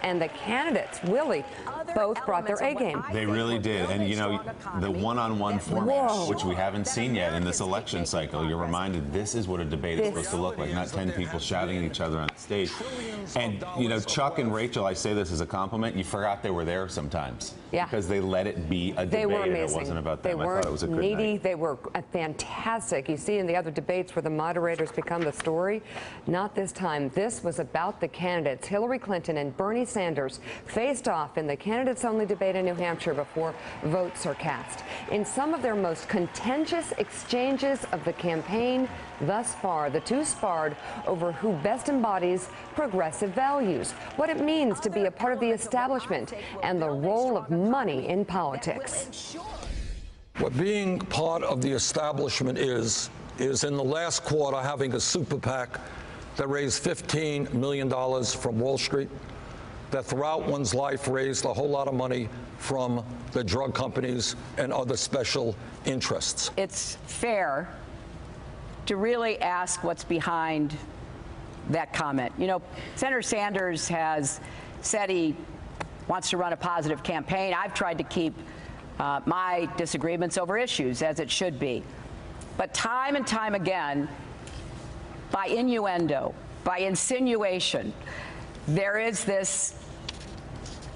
and the candidates, Willie, both brought their A game. They really did. And, you know, the one-on-one format, which we haven't seen yet in this election cycle, you're reminded this is what a debate is supposed to look like, not 10 people shouting at each other on the stage. And, you know, Chuck and Rachel, I say this as a compliment, you forgot they were there sometimes. Yeah. Because they let it be a debate. They were amazing. And it wasn't about them. They I thought it was a good needy. night. They were fantastic. You see in the other debates where the moderators become the story. Not this time. This was about the candidates. Hillary Clinton and Bernie Sanders faced off in the candidates-only debate in New Hampshire before votes are cast. In some of their most contentious exchanges of the campaign thus far, the two sparred over who best embodies progressive values, what it means to be a part of the establishment, and the role of money in politics. What being part of the establishment is in the last quarter having a super PAC that raised $15 million from Wall Street, that throughout one's life raised a whole lot of money from the drug companies and other special interests. It's fair to really ask what's behind that comment. You know, Senator Sanders has said he wants to run a positive campaign. I've tried to keep my disagreements over issues, as it should be. But time and time again, by innuendo, by insinuation, there is this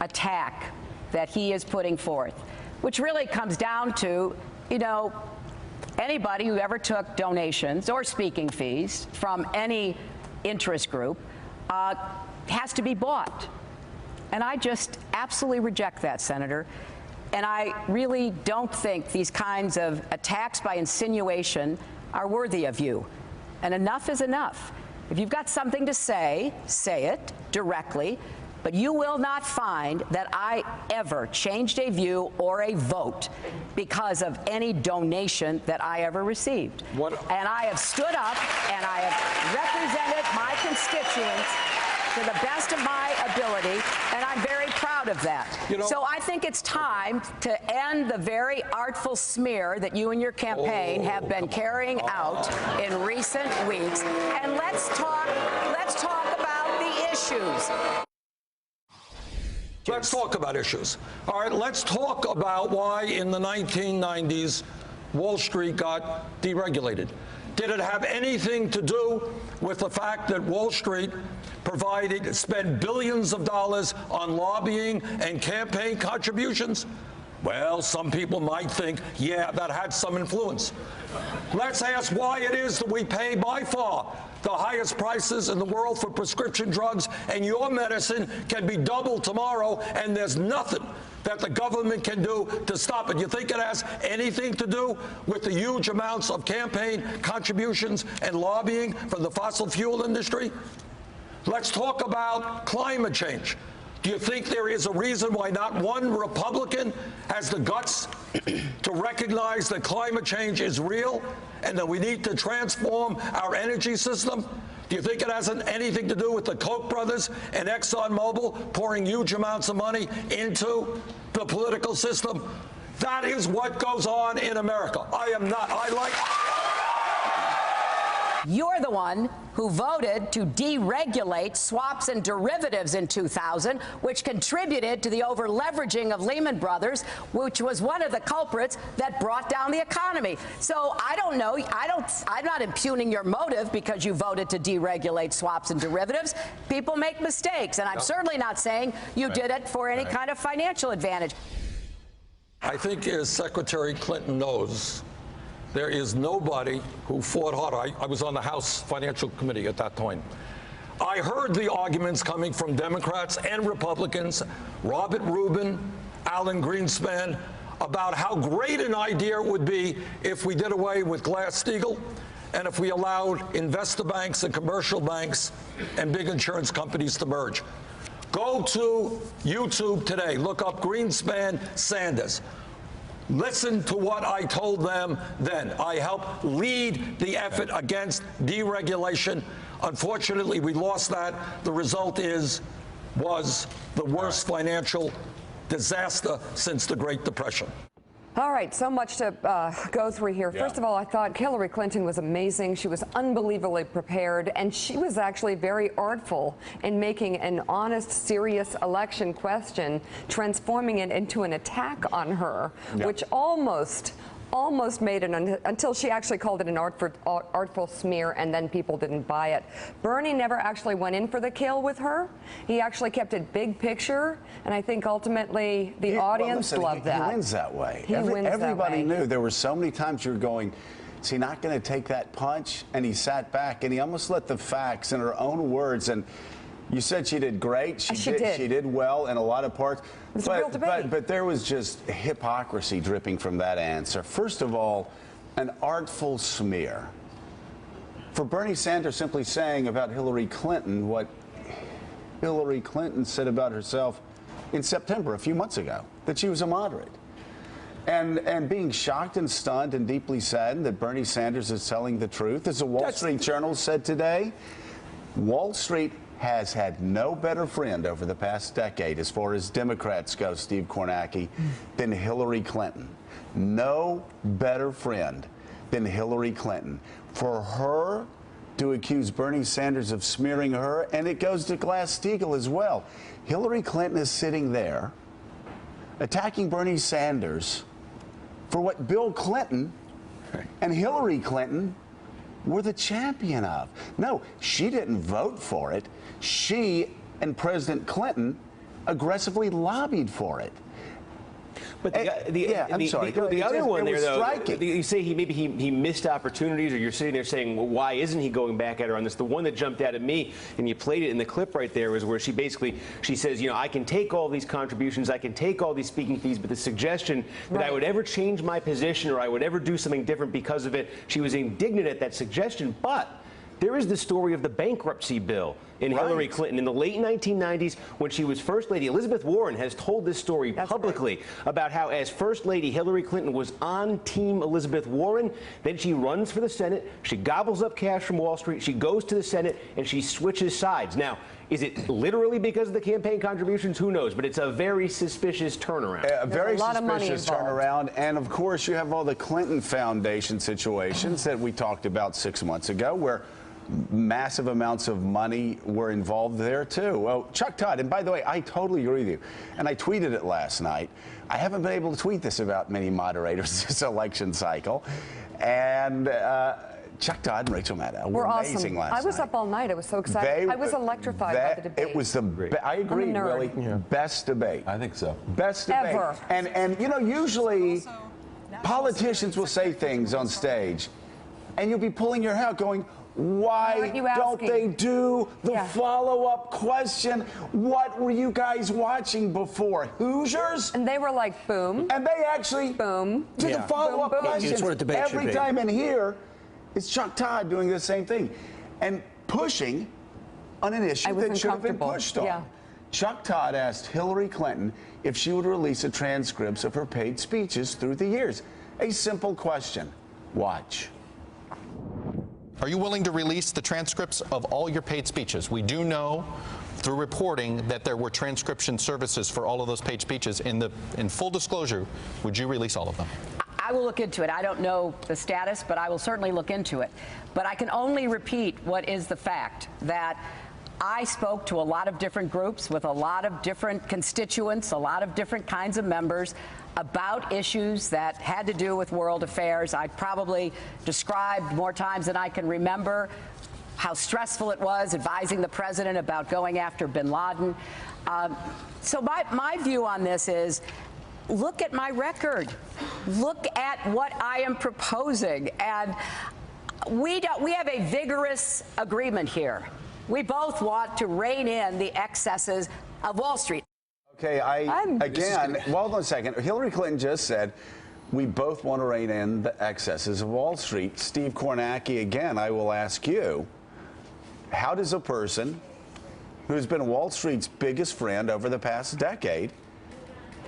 attack that he is putting forth, which really comes down to, you know, anybody who ever took donations or speaking fees from any interest group has to be bought. And I just absolutely reject that, Senator. And I really don't think these kinds of attacks by insinuation are worthy of you. And enough is enough. If you've got something to say, say it directly. But you will not find that I ever changed a view or a vote because of any donation that I ever received. And I have stood up and I have represented my constituents to the best of my ability, and I'm very proud of that. You know, so I think it's time to end the very artful smear that you and your campaign have been carrying out in recent weeks, and let's talk about the issues. Let's talk about issues. All right, let's talk about why in the 1990s Wall Street got deregulated. Did it have anything to do with the fact that Wall Street spent billions of dollars on lobbying and campaign contributions? Well, some people might think, yeah, that had some influence. Let's ask why it is that we pay by far the highest prices in the world for prescription drugs, and your medicine can be doubled tomorrow, and there's nothing that the government can do to stop it. You think it has anything to do with the huge amounts of campaign contributions and lobbying from the fossil fuel industry? Let's talk about climate change. Do you think there is a reason why not one Republican has the guts to recognize that climate change is real and that we need to transform our energy system? Do you think it has anything to do with the Koch brothers and ExxonMobil pouring huge amounts of money into the political system? That is what goes on in America. You're the one who voted to deregulate swaps and derivatives in 2000, which contributed to the over-leveraging of Lehman Brothers, which was one of the culprits that brought down the economy. So I don't know. I'm not impugning your motive because you voted to deregulate swaps and derivatives. People make mistakes, and I'm certainly not saying you did it for any kind of financial advantage. I think, as Secretary Clinton knows, there is nobody who fought harder. I was on the House Financial Committee at that time. I heard the arguments coming from Democrats and Republicans, Robert Rubin, Alan Greenspan, about how great an idea it would be if we did away with Glass-Steagall and if we allowed investor banks and commercial banks and big insurance companies to merge. Go to YouTube today, look up Greenspan Sanders. Listen to what I told them then. I helped lead the effort against deregulation. Unfortunately, we lost that. The result was the worst financial disaster since the Great Depression. All right, so much to go through here. Yeah. First of all, I thought Hillary Clinton was amazing. She was unbelievably prepared, and she was actually very artful in making an honest, serious election question, transforming it into an attack on her, which almost made it until she actually called it an artful smear, and then people didn't buy it. Bernie never actually went in for the kill with her. He actually kept it big picture, and I think ultimately the audience loved that. He wins that way. Everybody that way. knew. There were so many times you're going, is he not going to take that punch? And he sat back, and he almost let the facts in her own words. And you said she did great. She did well in a lot of parts. It's a real debate. But there was just hypocrisy dripping from that answer. First of all, an artful smear. For Bernie Sanders simply saying about Hillary Clinton what Hillary Clinton said about herself in September, a few months ago, that she was a moderate. And being shocked and stunned and deeply saddened that Bernie Sanders is telling the truth. As the Wall Street Journal said today, Wall Street has had no better friend over the past decade as far as Democrats go, Steve Kornacki, than Hillary Clinton. No better friend than Hillary Clinton. For her to accuse Bernie Sanders of smearing her, and it goes to Glass-Steagall as well. Hillary Clinton is sitting there attacking Bernie Sanders for what Bill Clinton and Hillary Clinton were the champion of. No, she didn't vote for it. She and President Clinton aggressively lobbied for it. But the other one there, though, you say he missed opportunities, or you're sitting there saying, well, why isn't he going back at her on this? The one that jumped out at me, and you played it in the clip right there, was where she says, you know, I can take all these contributions, I can take all these speaking fees, but the suggestion that I would ever change my position or I would ever do something different because of it, she was indignant at that suggestion. But there is the story of the bankruptcy bill in Hillary Clinton in the late 1990s when she was First Lady. Elizabeth Warren has told this story publicly about how, as First Lady, Hillary Clinton was on Team Elizabeth Warren. Then she runs for the Senate. She gobbles up cash from Wall Street. She goes to the Senate, and she switches sides. Now, is it literally because of the campaign contributions? Who knows? But it's a very suspicious turnaround. A very suspicious turnaround. And, of course, you have all the Clinton Foundation situations that we talked about 6 months ago, where massive amounts of money were involved there, too. Well, Chuck Todd, and by the way, I totally agree with you, and I tweeted it last night. I haven't been able to tweet this about many moderators this election cycle. And Chuck Todd and Rachel Maddow were amazing last night. I was up all night. I was so excited. I was electrified by the debate. It was the, I agree, Willie, best debate. I think so. Best debate. Ever. And you know, usually politicians will say things on stage, and you'll be pulling your hair out going, why don't they do the follow-up question? What were you guys watching before? Hoosiers? And they were like, boom. And they actually did the follow-up questions. Every time in here, it's Chuck Todd doing the same thing and pushing on an issue that should have been pushed on. Yeah. Chuck Todd asked Hillary Clinton if she would release the transcripts of her paid speeches through the years. A simple question. Watch. Are you willing to release the transcripts of all your paid speeches? We do know through reporting that there were transcription services for all of those paid speeches. In full disclosure, would you release all of them? I will look into it. I don't know the status, but I will certainly look into it. But I can only repeat what is the fact, that I spoke to a lot of different groups with a lot of different constituents, a lot of different kinds of members about issues that had to do with world affairs. I probably described more times than I can remember how stressful it was advising the president about going after bin Laden. So my view on this is, look at my record. Look at what I am proposing. And we have a vigorous agreement here. We both want to rein in the excesses of Wall Street. Okay, again, hold on a second. Hillary Clinton just said, we both want to rein in the excesses of Wall Street. Steve Kornacki, again, I will ask you, how does a person who's been Wall Street's biggest friend over the past decade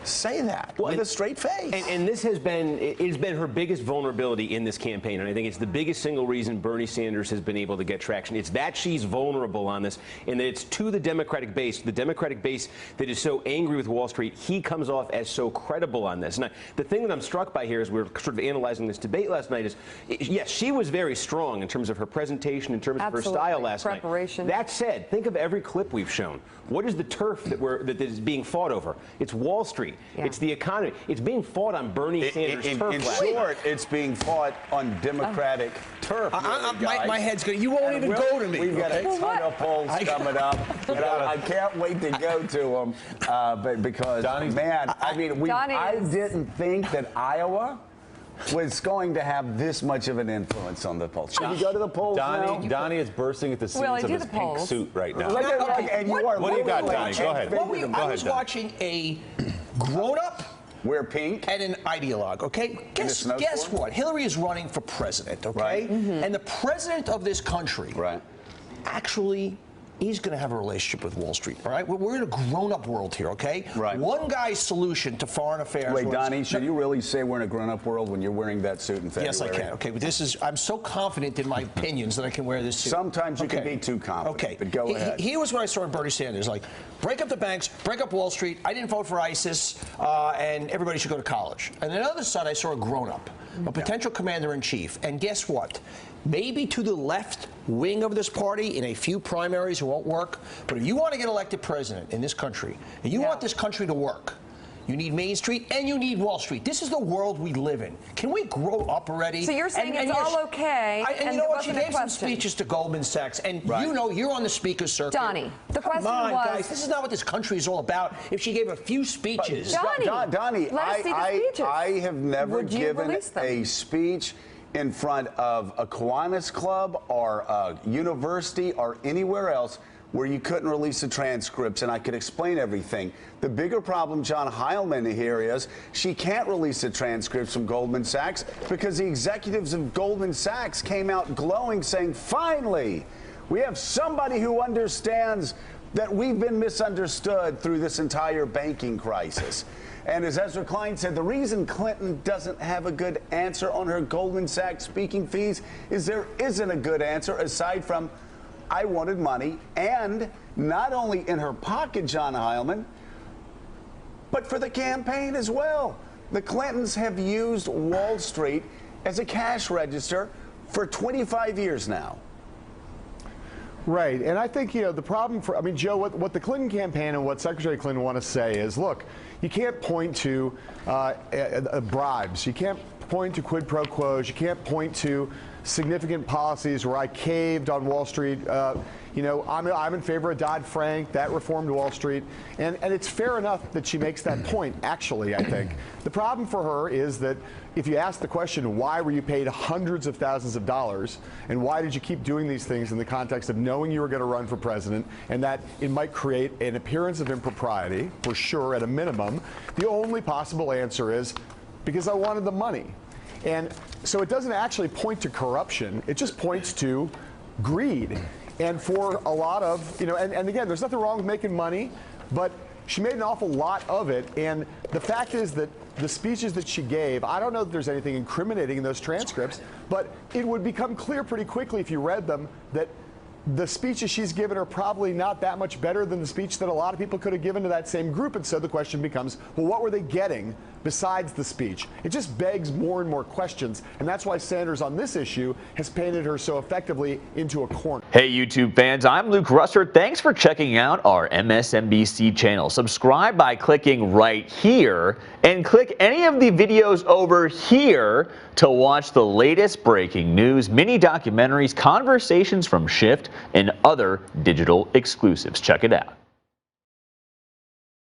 say that with a straight face. And this has been, it's been her biggest vulnerability in this campaign, and I think it's the biggest single reason Bernie Sanders has been able to get traction. It's that she's vulnerable on this, and that it's to the Democratic base that is so angry with Wall Street. He comes off as so credible on this. And the thing that I'm struck by here, as we're sort of analyzing this debate last night, is yes, she was very strong in terms of her presentation, in terms of her style last night. That said, think of every clip we've shown. What is the turf that is being fought over? It's Wall Street. Yeah. It's the economy. It's being fought on Bernie Sanders' turf. In short, it's being fought on Democratic turf. My head's going. You won't even go to me. We've got a ton of polls coming up, and I can't wait to go to them. But because, man, I mean, I didn't think that Iowa was going to have this much of an influence on the polls. Should we go to the polls now? Donnie is bursting at the seams of his pink suit right now. What do you got, Donnie? Go ahead. I was watching a grown-up wear pink and an ideologue, okay? Guess what? Hillary is running for president, okay? Right. And the president of this country actually is going to have a relationship with Wall Street, all right? We're in a grown-up world here, okay? Right. One guy's solution to foreign affairs. Wait, Donnie, should you really say we're in a grown-up world when you're wearing that suit in February? Yes, I can. Okay, but I'm so confident in my opinions that I can wear this suit. Sometimes you can be too confident. Okay, but go ahead. Here was what I saw in Bernie Sanders: like, break up the banks, break up Wall Street. I didn't vote for ISIS, and everybody should go to college. And on the other side, I saw a grown-up, a potential commander-in-chief. And guess what? Maybe to the left wing of this party in a few primaries it won't work. But if you want to get elected president in this country, and you want this country to work, you need Main Street and you need Wall Street. This is the world we live in. Can we grow up already? So you're saying it's all okay. And you know what? She gave some speeches to Goldman Sachs, and you know you're on the speaker's circuit. Donnie, the question was, guys, this is not what this country is all about. If she gave a few speeches, Donnie, let us see the speeches. I have never given a speech in front of a Kiwanis club or a university or anywhere else where you couldn't release the transcripts and I could explain everything. The bigger problem, John Heilman, here is she can't release the transcripts from Goldman Sachs because the executives of Goldman Sachs came out glowing saying, finally, we have somebody who understands that we've been misunderstood through this entire banking crisis. And as Ezra Klein said, the reason Clinton doesn't have a good answer on her Goldman Sachs speaking fees is there isn't a good answer aside from, I wanted money, and not only in her pocket, John Heilman, but for the campaign as well. The Clintons have used Wall Street as a cash register for 25 years now. Right, and I think, the problem for, Joe, what the Clinton campaign and what Secretary Clinton want to say is, look, you can't point to bribes. You can't point to quid pro quos. You can't point to significant policies where I caved on Wall Street. I'm in favor of Dodd-Frank. That reformed Wall Street. And it's fair enough that she makes that point, actually, I think. The problem for her is that if you ask the question, why were you paid hundreds of thousands of dollars, and why did you keep doing these things in the context of knowing you were going to run for president, and that it might create an appearance of impropriety, for sure, at a minimum, the only possible answer is, because I wanted the money. And so it doesn't actually point to corruption. It just points to greed. And for a lot of, and again, there's nothing wrong with making money, but she made an awful lot of it. And the fact is that the speeches that she gave, I don't know that there's anything incriminating in those transcripts, but it would become clear pretty quickly if you read them that the speeches she's given are probably not that much better than the speech that a lot of people could have given to that same group. And so the question becomes, well, what were they getting besides the speech? It just begs more and more questions. And that's why Sanders on this issue has painted her so effectively into a corner. Hey, YouTube fans, I'm Luke Russert. Thanks for checking out our MSNBC channel. Subscribe by clicking right here and click any of the videos over here to watch the latest breaking news, mini documentaries, conversations from Shift, and other digital exclusives. Check it out.